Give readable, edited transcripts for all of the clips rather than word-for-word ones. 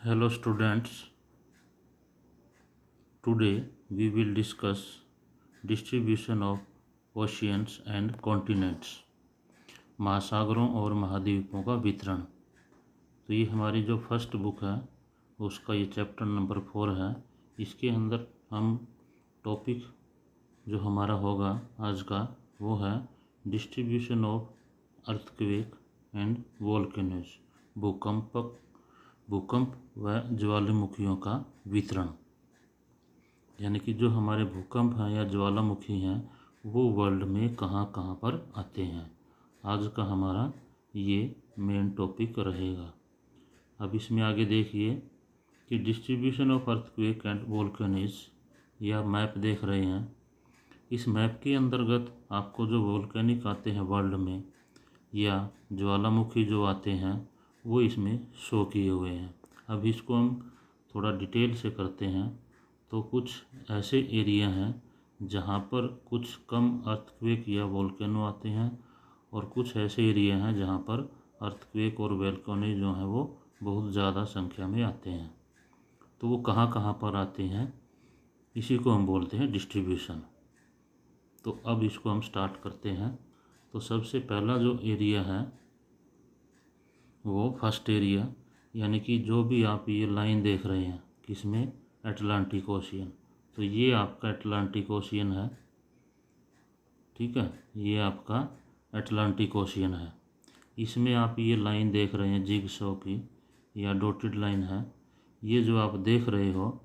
Hello students, today we will discuss distribution of oceans and continents, महासागरों और महाद्वीपों का वितरण। तो ये हमारी जो फर्स्ट बुक है उसका ये चैप्टर नंबर 4 है। इसके अंदर हम टॉपिक जो हमारा होगा आज का वो है distribution of earthquake and volcanoes, भूकंप व ज्वालामुखियों का वितरण। यानी कि जो हमारे भूकंप हैं या ज्वालामुखी हैं वो वर्ल्ड में कहाँ कहाँ पर आते हैं, आज का हमारा ये मेन टॉपिक रहेगा। अब इसमें आगे देखिए कि distribution of earthquake and volcanoes, या मैप देख रहे हैं। इस मैप के अंतर्गत आपको जो वोल्केनिक आते हैं वर्ल्ड में या ज्वालामुखी जो आते हैं वो इसमें शो किए हुए हैं। अब इसको हम थोड़ा डिटेल से करते हैं। तो कुछ ऐसे एरिया हैं जहाँ पर कुछ कम अर्थक्वेक या वोल्केनो आते हैं और कुछ ऐसे एरिया हैं जहाँ पर अर्थक्वेक और वोल्केनो जो हैं वो बहुत ज़्यादा संख्या में आते हैं। तो वो कहाँ कहाँ पर आते हैं इसी को हम बोलते हैं डिस्ट्रीब्यूशन। तो अब इसको हम स्टार्ट करते हैं। तो सबसे पहला जो एरिया है वो फर्स्ट एरिया, यानी कि जो भी आप ये लाइन देख रहे हैं किसमें, अटलांटिक ओशियन। तो ये आपका अटलांटिक ओशियन है, ठीक है, ये आपका अटलांटिक ओशियन है। इसमें आप ये लाइन देख रहे हैं जिगसॉ की या डॉटेड लाइन है, ये जो आप देख रहे हो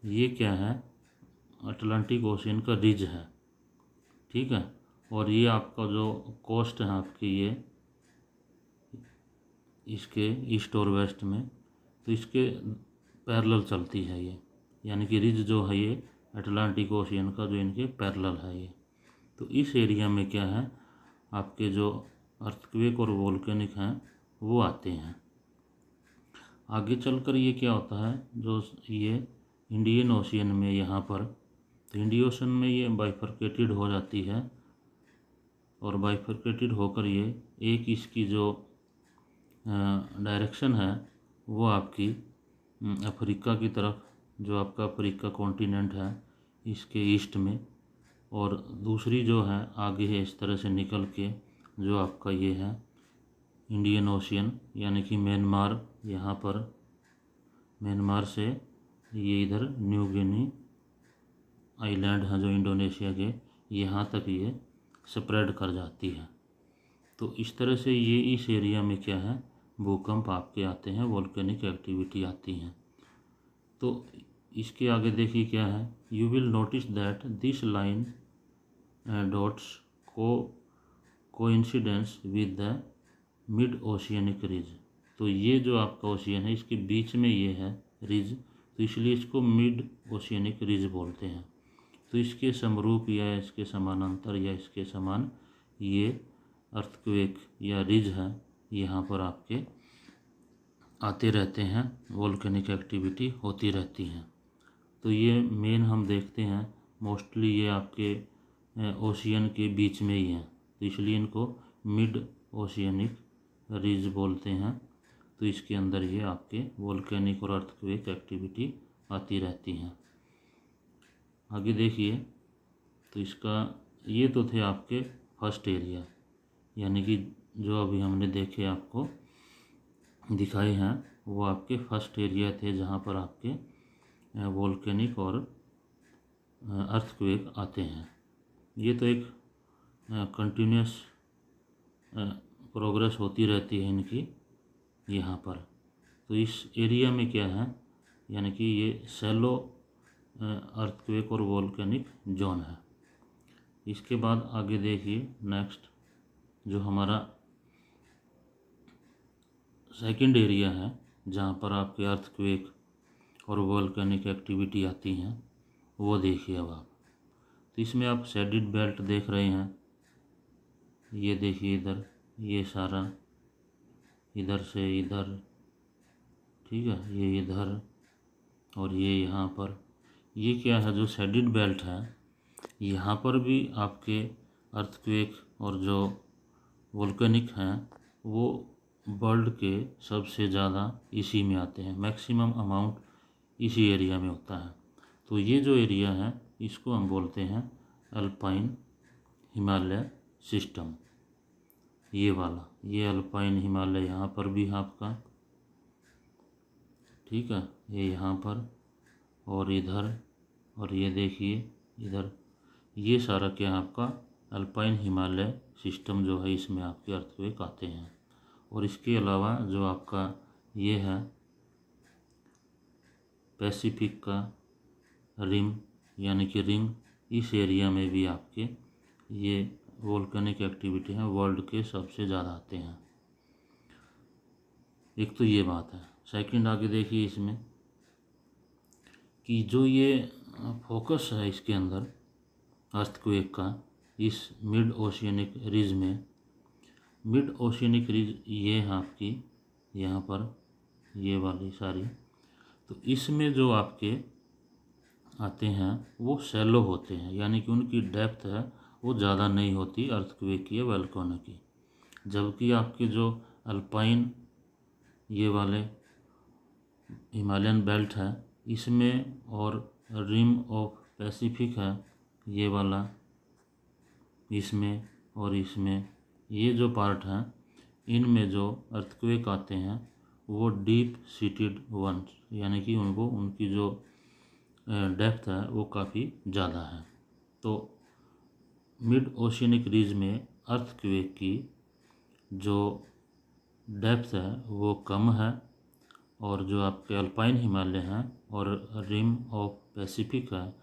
ये क्या है, अटलांटिक ओशियन का रिज है, ठीक है। और ये आपका जो कोस्ट है आपकी ये इसके ईस्ट और वेस्ट में, तो इसके पैरेलल चलती है ये, यानी कि रिज जो है ये अटलांटिक ओशियन का जो इनके पैरेलल है ये। तो इस एरिया में क्या है, आपके जो अर्थक्वेक और वोल्केनिक हैं वो आते हैं। आगे चलकर ये क्या होता है, जो ये इंडियन ओशियन में यहाँ पर, तो इंडियन ओशन में ये बाइफरकेटेड हो जाती है और बाइफरकेटेड होकर ये एक इसकी जो डायरेक्शन है वो आपकी अफ्रीका की तरफ, जो आपका अफ्रीका कॉन्टिनेंट है इसके ईस्ट में, और दूसरी जो है आगे है इस तरह से निकल के जो आपका ये है इंडियन ओशियन, यानी कि म्यांमार, यहाँ पर म्यांमार से ये इधर न्यू गिनी आइलैंड हैं जो इंडोनेशिया के, यहाँ तक ये स्प्रेड कर जाती है। तो इस तरह से ये इस एरिया में क्या है, भूकंप आपके आते हैं, वोल्केनिक एक्टिविटी आती हैं। तो इसके आगे देखिए क्या है, you will notice that this line dots coincidence with the mid oceanic ridge. तो ये जो आपका ओशियन है इसके बीच में ये है रिज, तो इसलिए इसको मिड ओशियनिक रिज बोलते हैं। तो इसके समरूप या इसके समानांतर या इसके समान ये अर्थक्वेक या रिज है यहाँ पर आपके आते रहते हैं, वोल्केनिक एक्टिविटी होती रहती हैं। तो ये मेन हम देखते हैं मोस्टली ये आपके ओशियन के बीच में ही हैं, तो इसलिए इनको मिड ओशियनिक रिज बोलते हैं। तो इसके अंदर ये आपके वोल्केनिक और अर्थक्वेक एक्टिविटी आती रहती हैं। आगे देखिए, तो इसका ये तो थे आपके फर्स्ट एरिया, यानी कि जो अभी हमने देखे आपको दिखाए हैं वो आपके फर्स्ट एरिया थे जहाँ पर आपके वोल्केनिक और अर्थक्वेक आते हैं। ये तो एक कंटिन्यूस प्रोग्रेस होती रहती है इनकी यहाँ पर। तो इस एरिया में क्या है, यानी कि ये शैलो अर्थक्वेक और वोल्केनिक जोन है। इसके बाद आगे देखिए नेक्स्ट जो हमारा सेकंड एरिया है जहाँ पर आपके अर्थक्वेक और वोल्केनिक एक्टिविटी आती हैं वो देखिए अब आप। तो इसमें आप शेडिड बेल्ट देख रहे हैं, ये देखिए इधर ये सारा इधर से इधर, ठीक है, ये इधर और ये यहाँ पर, ये क्या है जो शेडिड बेल्ट है यहाँ पर भी आपके अर्थक्वेक और जो वोल्केनिक हैं वो वर्ल्ड के सबसे ज़्यादा इसी में आते हैं, मैक्सिमम अमाउंट इसी एरिया में होता है। तो ये जो एरिया है इसको हम बोलते हैं अल्पाइन हिमालय सिस्टम। ये वाला, ये अल्पाइन हिमालय यहाँ पर भी है आपका, ठीक है, ये यहाँ पर और इधर, और ये देखिए इधर, ये सारा क्या है आपका अल्पाइन हिमालय सिस्टम जो है, इसमें आपके अर्थक्वेक आते हैं। और इसके अलावा जो आपका ये है पैसिफिक का रिम यानी कि रिंग, इस एरिया में भी आपके ये वोल्केनिक एक्टिविटी है वर्ल्ड के सबसे ज़्यादा आते हैं। एक तो ये बात है। सेकंड आगे देखिए इसमें कि जो ये फोकस है इसके अंदर अर्थक्वेक का, इस मिड ओशियनिक रिज में, मिड ओशियनिक रिज ये है आपकी यहाँ पर, ये वाली सारी, तो इसमें जो आपके आते हैं वो शैलो होते हैं, यानी कि उनकी डेप्थ है वो ज़्यादा नहीं होती अर्थक्वेक की या वोल्केनो की। जबकि आपके जो अल्पाइन ये वाले हिमालयन बेल्ट है इसमें, और रिम ऑफ पैसिफिक है ये वाला, इसमें और इसमें, ये जो पार्ट हैं इनमें जो अर्थक्वेक आते हैं वो डीप सीटेड वंस, यानी कि उनको उनकी जो डेप्थ है वो काफ़ी ज़्यादा है। तो मिड ओशियनिक रीज में अर्थक्वेक की जो डेप्थ है वो कम है, और जो आपके अल्पाइन हिमालय हैं और रिम ऑफ पैसिफिक है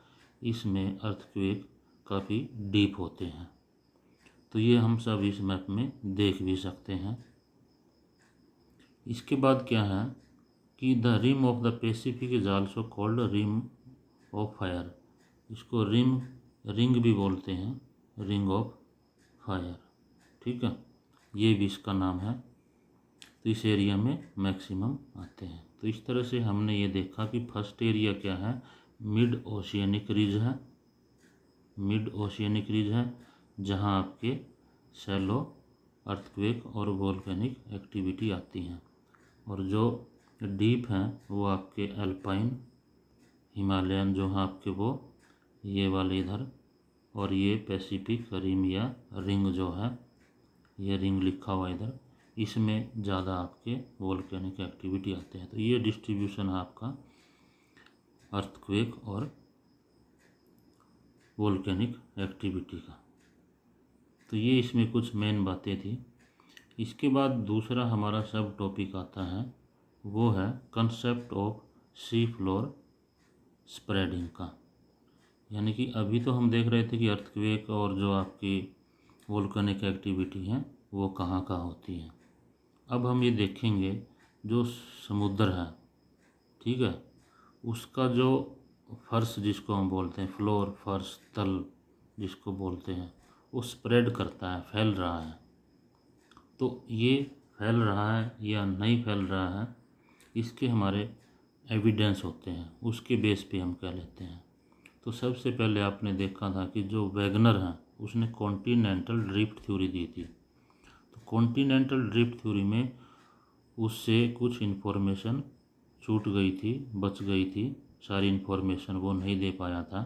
इसमें अर्थक्वेक काफ़ी डीप होते हैं। तो ये हम सब इस मैप में देख भी सकते हैं। इसके बाद क्या है कि the rim of the Pacific is also called rim of fire, इसको रिंग भी बोलते हैं, रिंग ऑफ फायर, ठीक है, ये भी इसका नाम है। तो इस एरिया में मैक्सिमम आते हैं। तो इस तरह से हमने ये देखा कि फर्स्ट एरिया क्या है, मिड ओशियनिक रिज है, मिड ओशियनिक रिज है जहाँ आपके शैलो अर्थक्वेक और वोल्केनिक एक्टिविटी आती हैं, और जो डीप हैं वो आपके अल्पाइन हिमालयन जो हैं आपके वो ये वाले इधर, और ये पैसिफिक रिम या रिंग जो है, ये रिंग लिखा हुआ इधर, इसमें ज़्यादा आपके वोल्केनिक एक्टिविटी आते हैं। तो ये डिस्ट्रीब्यूशन है आपका अर्थक्वेक और वोल्केनिक एक्टिविटी का। तो ये इसमें कुछ मेन बातें थी। इसके बाद दूसरा हमारा सब टॉपिक आता है वो है concept of sea floor spreading का, यानी कि अभी तो हम देख रहे थे कि अर्थक्वेक और जो आपकी वोल्केनिक एक्टिविटी हैं वो कहाँ कहाँ होती हैं। अब हम ये देखेंगे जो समुद्र है, ठीक है, उसका जो फर्श जिसको हम बोलते हैं, फ्लोर, फर्श, तल जिसको बोलते हैं, वो स्प्रेड करता है, फैल रहा है। तो ये फैल रहा है या नहीं फैल रहा है, इसके हमारे एविडेंस होते हैं, उसके बेस पे हम कह लेते हैं। तो सबसे पहले आपने देखा था कि जो वैगनर है उसने कॉन्टिनेंटल ड्रिफ्ट थ्योरी दी थी। तो कॉन्टिनेंटल ड्रिफ्ट थ्योरी में उससे कुछ इन्फॉर्मेशन छूट गई थी, बच गई थी, सारी इन्फॉर्मेशन वो नहीं दे पाया था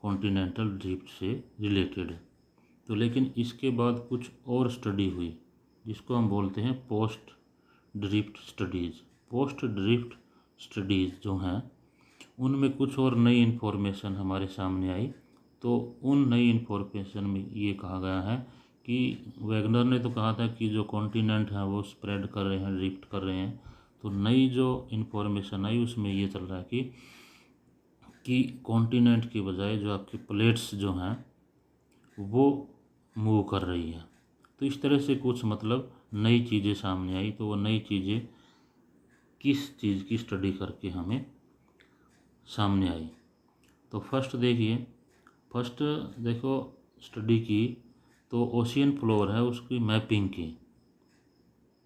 कॉन्टिनेंटल ड्रिफ्ट से रिलेटेड। तो लेकिन इसके बाद कुछ और स्टडी हुई जिसको हम बोलते हैं post drift studies. Post drift studies जो हैं उनमें कुछ और नई इन्फॉर्मेशन हमारे सामने आई। तो उन नई इन्फॉर्मेशन में ये कहा गया है कि वैगनर ने तो कहा था कि जो कॉन्टिनेंट है वो स्प्रेड कर रहे हैं, ड्रिफ्ट कर रहे हैं। तो नई जो इन्फॉर्मेशन आई उसमें ये चल रहा है कि कॉन्टिनेंट की बजाय जो आपकी प्लेट्स जो हैं वो मूव कर रही है। तो इस तरह से कुछ मतलब नई चीज़ें सामने आई। तो वो नई चीज़ें किस चीज़ की स्टडी करके हमें सामने आई। तो फर्स्ट देखो स्टडी की तो ओशियन फ्लोर है उसकी मैपिंग की,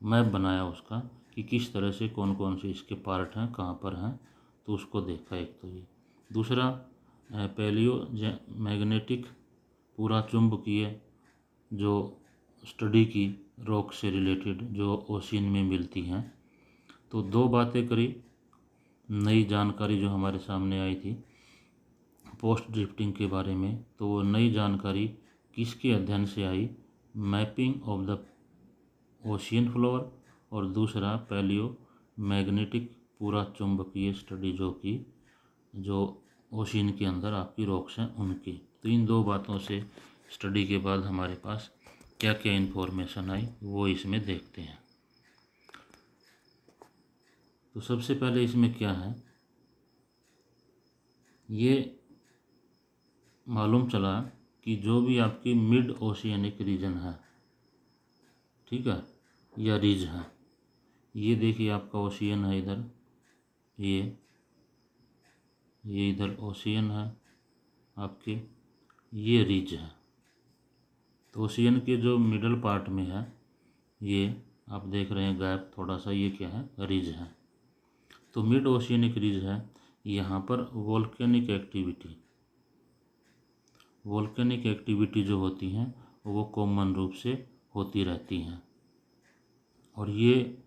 मैप बनाया उसका कि किस तरह से कौन कौन से इसके पार्ट हैं, कहाँ पर हैं, तो उसको देखा एक। तो ये दूसरा पैलियो मैग्नेटिक पूरा चुंबकीय जो स्टडी की रॉक से रिलेटेड जो ओशियन में मिलती हैं। तो दो बातें करी, नई जानकारी जो हमारे सामने आई थी पोस्ट ड्रिफ्टिंग के बारे में। तो वो नई जानकारी किसके अध्ययन से आई? Mapping of the ocean floor, और दूसरा पैलियो मैग्नेटिक पूरा चुंबकीय स्टडी जो ओशियन के अंदर आपकी रॉक्स हैं उनकी। तो इन दो बातों से स्टडी के बाद हमारे पास क्या क्या इन्फॉर्मेशन आई वो इसमें देखते हैं। तो सबसे पहले इसमें क्या है, ये मालूम चला कि जो भी आपकी मिड ओशियनिक रीजन है, ठीक है, या रीज है, ये देखिए आपका ओशियन है इधर, ये इधर ओशियन है आपके, ये रीज है। तो ओशियन के जो मिडल पार्ट में है, ये आप देख रहे हैं गैप थोड़ा सा, ये क्या है? रीज है। तो मिड ओशियनिक रीज है, यहाँ पर वोल्केनिक एक्टिविटी जो होती हैं वो कॉमन रूप से होती रहती हैं। और ये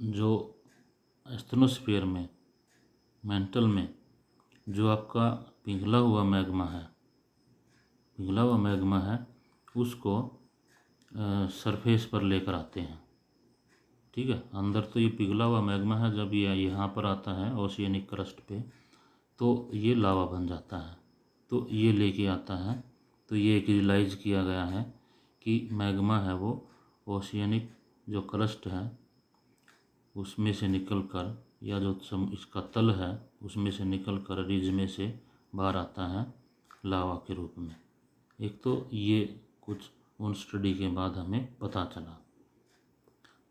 जो एस्थनोस्फीयर में, मेंटल में जो आपका पिघला हुआ मैग्मा है उसको सरफेस पर लेकर आते हैं, ठीक है। अंदर तो ये पिघला हुआ मैग्मा है, जब ये यहाँ पर आता है ओशियनिक क्रस्ट पे तो ये लावा बन जाता है, तो ये लेके आता है। तो ये एक रियलाइज़ किया गया है कि मैग्मा है वो ओशियनिक जो क्रस्ट है उसमें से निकल कर, या जो इसका तल है उसमें से निकल कर रिज में से बाहर आता है लावा के रूप में। एक तो ये कुछ उन स्टडी के बाद हमें पता चला।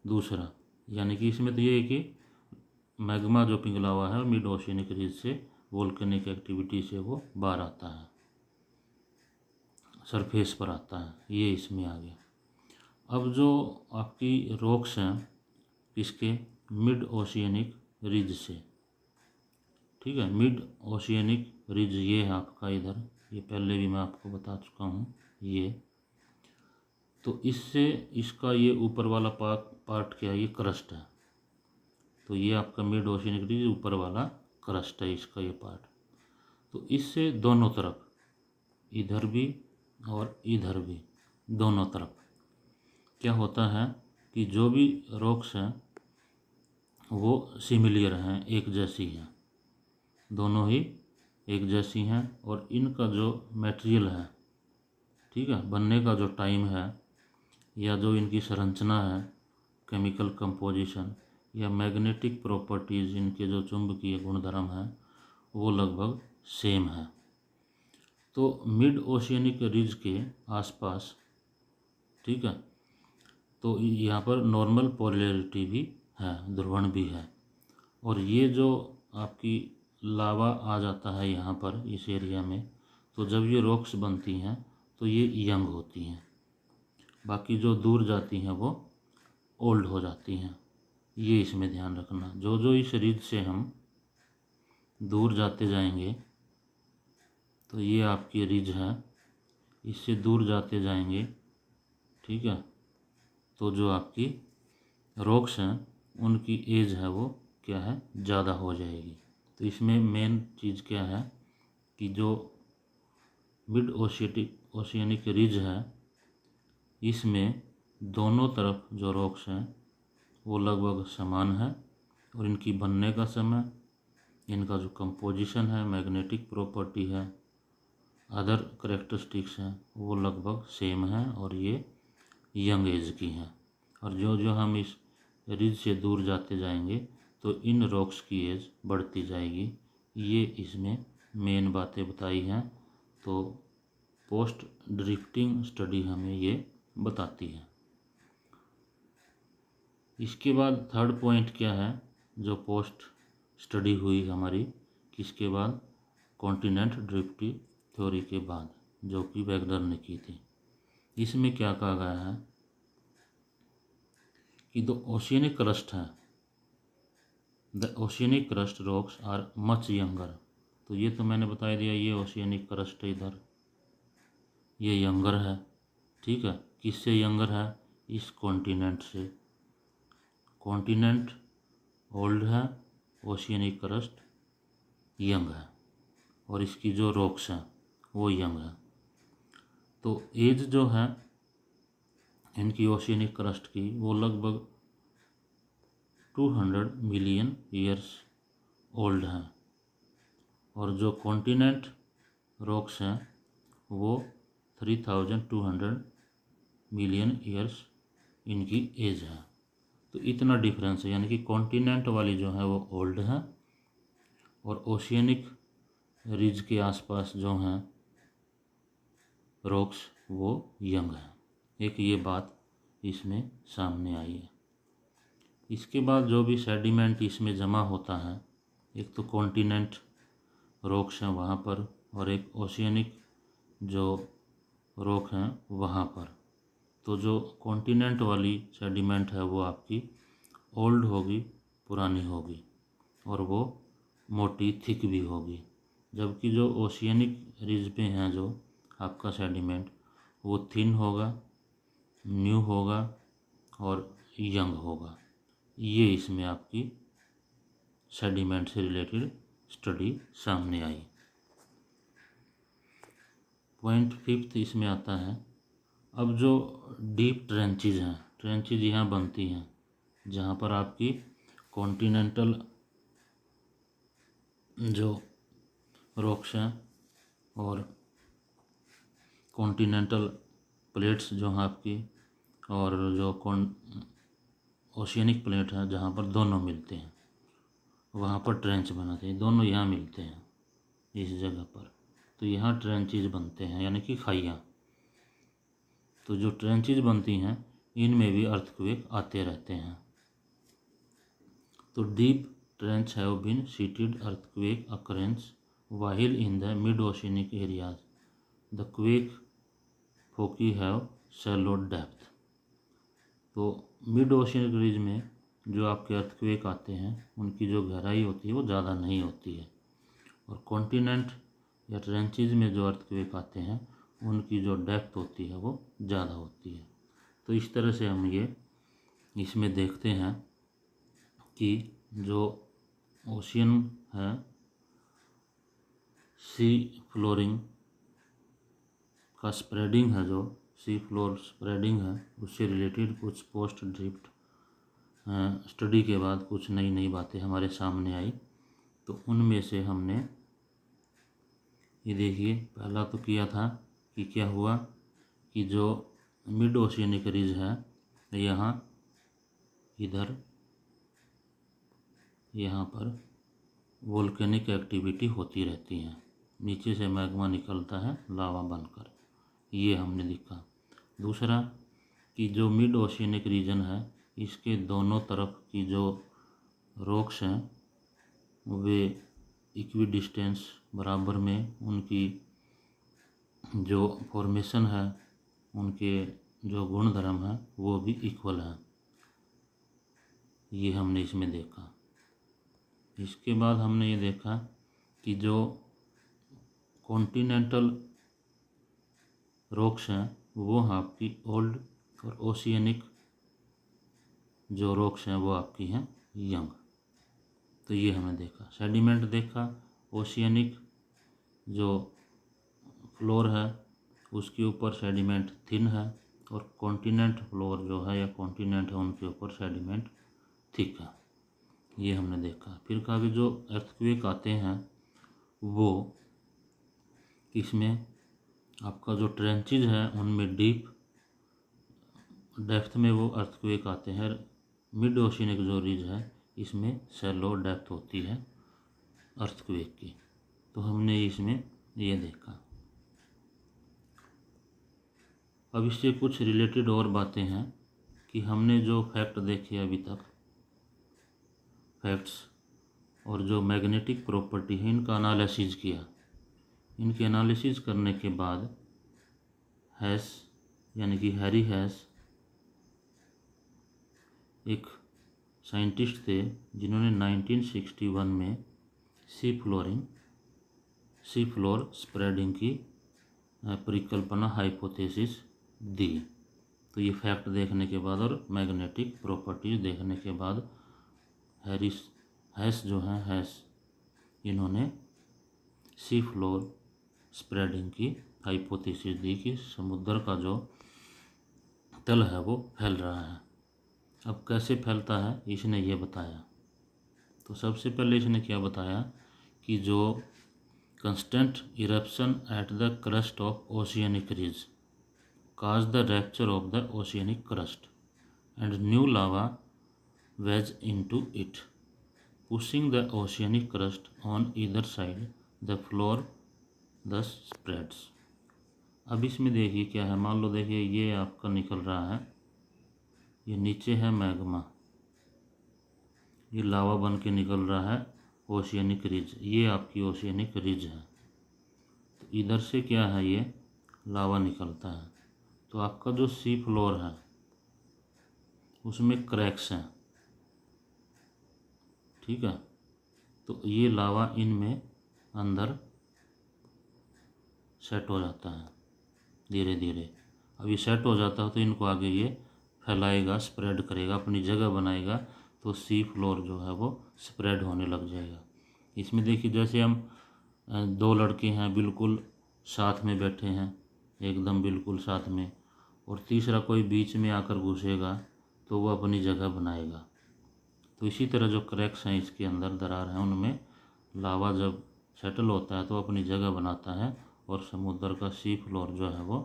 दूसरा यानी कि इसमें तो ये है कि मैग्मा जो पिघला हुआ है मिड ओशियनिक रीज से वोल्केनिक एक्टिविटी से वो बाहर आता है, सरफेस पर आता है, ये इसमें आ गया। अब जो आपकी रॉक्स हैं किसके? मिड ओशियनिक रिज से, ठीक है। मिड ओशियनिक रिज ये है आपका इधर, ये पहले भी मैं आपको बता चुका हूँ ये। तो इससे इसका ये ऊपर वाला पार्ट क्या है? ये क्रस्ट है। तो ये आपका मिड ओशियनिक रिज ऊपर वाला क्रस्ट है इसका ये पार्ट। तो इससे दोनों तरफ, इधर भी और इधर भी, दोनों तरफ क्या होता है कि जो भी रॉक्स हैं वो सिमिलियर हैं, एक जैसी हैं, दोनों ही एक जैसी हैं। और इनका जो मटेरियल है, ठीक है, बनने का जो टाइम है या जो इनकी संरचना है, केमिकल कंपोजिशन या मैग्नेटिक प्रॉपर्टीज़, इनके जो चुंबकीय गुणधर्म हैं वो लगभग सेम है। तो मिड ओशियनिक रिज के आसपास, ठीक है, तो यहाँ पर नॉर्मल पोलैरिटी भी है, ध्रुवण भी है। और ये जो आपकी लावा आ जाता है यहाँ पर इस एरिया में, तो जब ये रॉक्स बनती हैं तो ये यंग होती हैं, बाकी जो दूर जाती हैं वो ओल्ड हो जाती हैं। ये इसमें ध्यान रखना, जो जो इस रिज से हम दूर जाते जाएंगे, तो ये आपकी रिज है, इससे दूर जाते जाएंगे, ठीक है, तो जो आपकी रॉक्स हैं उनकी एज है वो क्या है? ज़्यादा हो जाएगी। तो इसमें मेन चीज़ क्या है कि जो मिड ओशियनिक रिज है इसमें दोनों तरफ जो रॉक्स हैं वो लगभग समान है, और इनकी बनने का समय, इनका जो कंपोजिशन है, मैग्नेटिक प्रॉपर्टी है, अदर करेक्टरिस्टिक्स हैं वो लगभग सेम हैं, और ये यंग एज की हैं। और जो जो हम इस रिज से दूर जाते जाएंगे तो इन रॉक्स की एज बढ़ती जाएगी। ये इसमें मेन बातें बताई हैं। तो पोस्ट ड्रिफ्टिंग स्टडी हमें ये बताती है। इसके बाद थर्ड पॉइंट क्या है जो पोस्ट स्टडी हुई हमारी, किसके बाद? कॉन्टिनेंट ड्रिफ्ट थ्योरी के बाद, जो कि वैगनर ने की थी। इसमें क्या कहा गया है कि द ओशियनिक क्रस्ट है, the oceanic crust rocks are much younger. तो ये तो मैंने बता दिया, ये ओशियनिक क्रस्ट इधर ये यंगर है, ठीक है। किससे यंगर है? इस कॉन्टिनेंट से। कॉन्टिनेंट ओल्ड है, ओशियनिक क्रस्ट यंग है, और इसकी जो रॉक्स हैं वो यंग है। तो एज जो है इनकी ओशियनिक क्रस्ट की वो लगभग 200 मिलियन ईयर्स ओल्ड हैं, और जो कॉन्टिनेंट रॉक्स हैं वो 3200 मिलियन ईयर्स इनकी एज है। तो इतना डिफरेंस है, यानी कि कॉन्टिनेंट वाली जो है वो ओल्ड है और ओशियनिक रिज के आसपास जो हैं रॉक्स वो यंग हैं। एक ये बात इसमें सामने आई है। इसके बाद जो भी सेडिमेंट इसमें जमा होता है, एक तो कॉन्टिनेंट रॉक्स हैं वहाँ पर, और एक ओशियनिक जो रॉक हैं वहाँ पर। तो जो कॉन्टिनेंट वाली सेडिमेंट है वो आपकी ओल्ड होगी, पुरानी होगी, और वो मोटी थिक भी होगी। जबकि जो ओशियनिक रिज पे हैं जो आपका सेडिमेंट वो थिन होगा, न्यू होगा और यंग होगा। ये इसमें आपकी सेडिमेंट से रिलेटेड स्टडी सामने आई। पॉइंट 5 इसमें आता है, अब जो डीप ट्रेंचेज हैं, ट्रेंचेज यहाँ बनती हैं जहाँ पर आपकी कॉन्टिनेंटल जो रॉक्स हैं और कॉन्टिनेंटल प्लेट्स जो हैं आपकी, और जो ओशियनिक प्लेट है जहाँ पर दोनों मिलते हैं वहाँ पर ट्रेंच बनाते हैं। दोनों यहाँ मिलते हैं इस जगह पर, तो यहाँ ट्रेंचेज बनते हैं, यानी कि खाइयाँ। तो जो ट्रेंचेज बनती हैं इनमें भी अर्थक्वेक आते रहते हैं। तो deep trench have been seated earthquake occurrence while in the mid-oceanic areas. The quake foci have shallow depth. तो मिड ओशियनिक रीज में जो आपके अर्थक्वेक आते हैं उनकी जो गहराई होती है वो ज़्यादा नहीं होती है, और कॉन्टिनेंट या ट्रेंचेज में जो अर्थक्वेक आते हैं उनकी जो डेप्थ होती है वो ज़्यादा होती है। तो इस तरह से हम ये इसमें देखते हैं कि जो ओशियन है, सी फ्लोरिंग का स्प्रेडिंग है, जो सी फ्लोर स्प्रेडिंग है उससे रिलेटेड कुछ पोस्ट ड्रिफ्ट स्टडी के बाद कुछ नई नई बातें हमारे सामने आई। तो उनमें से हमने ये देखिए, पहला तो किया था कि क्या हुआ कि जो मिड ओशियनिक रिज है यहाँ इधर यहाँ पर वोल्केनिक एक्टिविटी होती रहती है, नीचे से मैग्मा निकलता है लावा बनकर, ये हमने देखा। दूसरा कि जो मिड ओशियनिक रीजन है इसके दोनों तरफ की जो रॉक्स हैं वे इक्वी डिस्टेंस बराबर में, उनकी जो फॉर्मेशन है, उनके जो गुणधर्म हैं वो भी इक्वल हैं, ये हमने इसमें देखा। इसके बाद हमने ये देखा कि जो कॉन्टिनेंटल रॉक्स हैं वो आपकी ओल्ड, और ओशियनिक जो रॉक्स हैं वो आपकी हैं यंग। तो ये हमने देखा, सेडिमेंट देखा, ओशियनिक जो फ्लोर है उसके ऊपर सेडिमेंट थिन है, और कॉन्टिनेंट फ्लोर जो है या कॉन्टिनेंट है उनके ऊपर सेडिमेंट थिक है, ये हमने देखा। फिर कहा कि जो अर्थक्वेक आते हैं वो इसमें आपका जो ट्रेंचेज है उनमें डीप डेप्थ में वो अर्थक्वेक आते हैं। मिड ओशियनिक जो रीज है इसमें शैलो डेप्थ होती है अर्थक्वेक की। तो हमने इसमें ये देखा। अब इससे कुछ रिलेटेड और बातें हैं कि हमने जो फैक्ट देखे अभी तक, फैक्ट्स और जो मैग्नेटिक प्रॉपर्टी है इनका एनालिसिस किया। इनके एनालिसिस करने के बाद हैस यानी कि हैरी हैस एक साइंटिस्ट थे जिन्होंने 1961 में सी फ्लोर स्प्रेडिंग की परिकल्पना हाइपोथेसिस दी। तो ये फैक्ट देखने के बाद और मैग्नेटिक प्रॉपर्टीज देखने के बाद हैस जो है हैस इन्होंने सी फ्लोर स्प्रेडिंग की हाइपोथेसिस दी कि समुद्र का जो तल है वो फैल रहा है। अब कैसे फैलता है इसने ये बताया। तो सबसे पहले इसने क्या बताया कि जो constant eruption at the crust of oceanic ridge cause the rupture of the oceanic crust and new lava wedge into it pushing the oceanic crust on either side the floor thus spreads. अब इसमें देखिए क्या है, मान लो देखिए ये आपका निकल रहा है, ये नीचे है मैग्मा, ये लावा बन के निकल रहा है ओशियनिक रिज, ये आपकी ओशियनिक रिज है। तो इधर से क्या है, ये लावा निकलता है। तो आपका जो सी फ्लोर है उसमें क्रैक्स हैं, ठीक है। तो ये लावा इनमें अंदर सेट हो जाता है धीरे धीरे। अब ये सेट हो जाता है तो इनको आगे ये फैलाएगा, स्प्रेड करेगा, अपनी जगह बनाएगा, तो सी फ्लोर जो है वो स्प्रेड होने लग जाएगा। इसमें देखिए जैसे हम दो लड़के हैं बिल्कुल साथ में बैठे हैं, एकदम बिल्कुल साथ में, और तीसरा कोई बीच में आकर घुसेगा तो वो अपनी जगह बनाएगा। तो इसी तरह जो क्रैक्स हैं इसके अंदर, दरार हैं, उनमें लावा जब सेटल होता है तो अपनी जगह बनाता है और समुद्र का सी फ्लोर जो है वो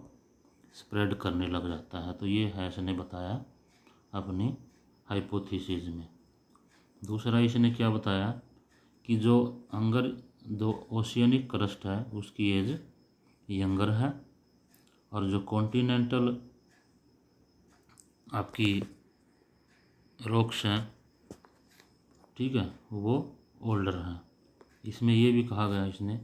स्प्रेड करने लग जाता है। तो ये हैस ने बताया अपनी हाइपोथेसिस में। दूसरा इसने क्या बताया कि जो ओशियनिक क्रस्ट है उसकी एज यंगर है, और जो कॉन्टिनेंटल आपकी रॉक्स हैं, ठीक है, वो ओल्डर हैं। इसमें ये भी कहा गया इसने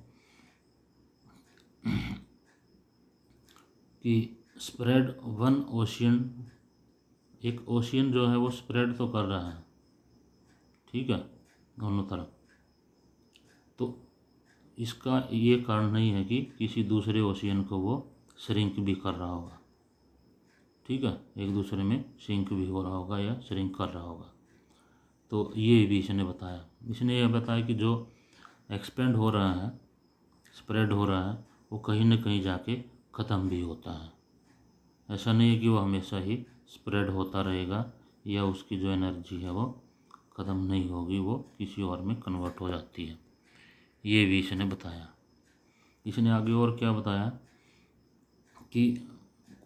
कि स्प्रेड वन ओशियन, एक ओशियन जो है वो स्प्रेड तो कर रहा है, ठीक है, दोनों तरफ। तो इसका ये कारण नहीं है कि किसी दूसरे ओशियन को वो श्रिंक भी कर रहा होगा, ठीक है, एक दूसरे में श्रिंक भी हो रहा होगा या श्रिंक कर रहा होगा। तो ये भी इसने बताया। इसने ये बताया कि जो एक्सपेंड हो रहा है, स्प्रेड हो रहा है, वो कहीं ना कहीं जाके ख़त्म भी होता है। ऐसा नहीं है कि वो हमेशा ही स्प्रेड होता रहेगा या उसकी जो एनर्जी है वो ख़त्म नहीं होगी, वो किसी और में कन्वर्ट हो जाती है। ये भी इसने बताया। इसने आगे और क्या बताया कि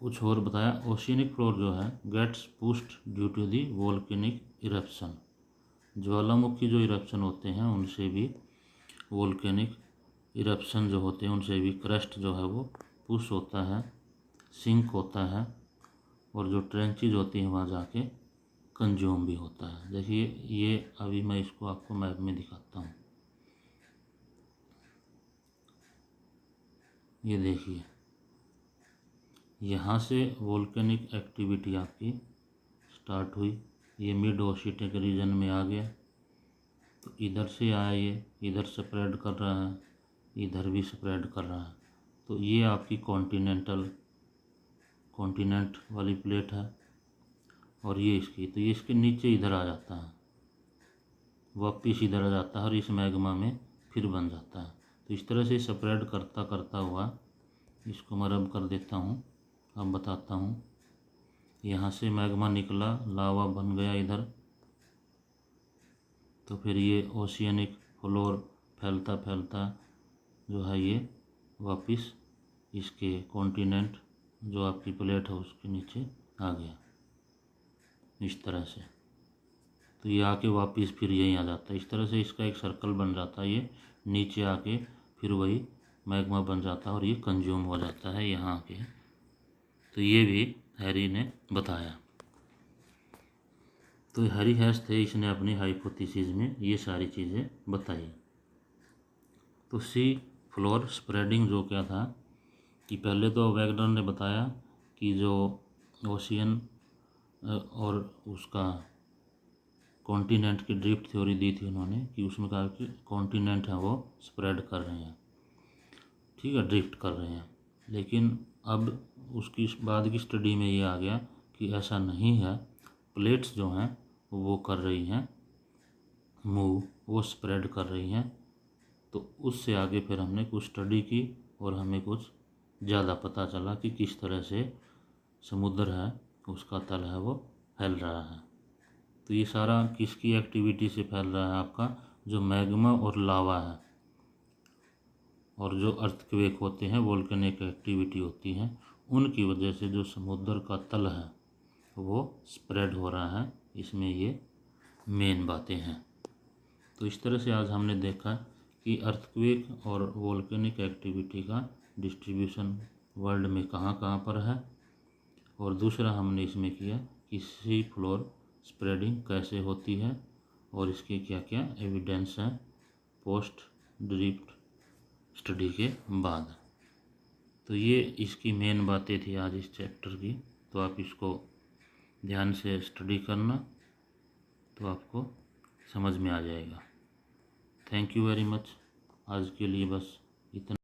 कुछ और बताया, ओशियनिक फ्लोर जो है gets pushed due to the volcanic eruption. ज्वालामुखी जो इरप्शन होते हैं उनसे भी, वोल्केनिक इरप्शन जो होते हैं उनसे भी क्रस्ट जो है वो पुश होता है, सिंक होता है, और जो ट्रेंचेज होती हैं वहाँ जाके कंज्यूम भी होता है। देखिए ये अभी मैं इसको आपको मैप में दिखाता हूँ। ये देखिए यहाँ से वोल्केनिक एक्टिविटी आपकी स्टार्ट हुई, ये मिड ओशियनिक रीजन में आ गया, तो इधर से आया, ये इधर स्प्रेड कर रहा है, इधर भी स्प्रेड कर रहा है। तो ये आपकी कॉन्टिनेंट वाली प्लेट है, और ये इसकी, तो ये इसके नीचे इधर आ जाता है, वापिस इधर आ जाता है और इस मैग्मा में फिर बन जाता है। तो इस तरह से स्प्रेड करता करता हुआ, इसको मैं रब कर देता हूँ, अब बताता हूँ। यहाँ से मैग्मा निकला, लावा बन गया इधर, तो फिर ये ओशियनिक फ्लोर फैलता फैलता जो है ये वापस इसके कॉन्टिनेंट जो आपकी प्लेट है उसके नीचे आ गया इस तरह से। तो ये आके वापस फिर यहीं आ जाता है। इस तरह से इसका एक सर्कल बन जाता है, ये नीचे आके फिर वही मैग्मा बन जाता है और ये कंज्यूम हो जाता है यहाँ आके। तो ये भी हैरी ने बताया। तो हैरी हैस थे, इसने अपनी हाइपोथेसिस में ये सारी चीज़ें बताई। तो सी फ्लोर स्प्रेडिंग जो क्या था कि पहले तो वैगनर ने बताया कि जो ओशियन और उसका कॉन्टिनेंट की ड्रिफ्ट थ्योरी दी थी उन्होंने, कि उसमें कहा कि कॉन्टिनेंट है वो स्प्रेड कर रहे हैं, ठीक है, ड्रिफ्ट कर रहे हैं। लेकिन अब उसकी बाद की स्टडी में ये आ गया कि ऐसा नहीं है, प्लेट्स जो हैं वो कर रही हैं मूव, वो स्प्रेड कर रही हैं। तो उससे आगे फिर हमने कुछ स्टडी की और हमें कुछ ज़्यादा पता चला कि किस तरह से समुद्र है, उसका तल है, वो फैल रहा है। तो ये सारा किसकी एक्टिविटी से फैल रहा है? आपका जो मैग्मा और लावा है और जो अर्थक्वेक होते हैं, वोल्केनिक एक्टिविटी होती है, उनकी वजह से जो समुद्र का तल है वो स्प्रेड हो रहा है। इसमें ये मेन बातें हैं। तो इस तरह से आज हमने देखा कि अर्थक्वेक और वोल्केनिक एक्टिविटी का डिस्ट्रीब्यूशन वर्ल्ड में कहाँ कहाँ पर है, और दूसरा हमने इसमें किया कि सी फ्लोर स्प्रेडिंग कैसे होती है और इसके क्या क्या एविडेंस हैं पोस्ट ड्रिफ्ट स्टडी के बाद। तो ये इसकी मेन बातें थी आज इस चैप्टर की। तो आप इसको ध्यान से स्टडी करना, तो आपको समझ में आ जाएगा। Thank you very much. आज के लिए बस इतना।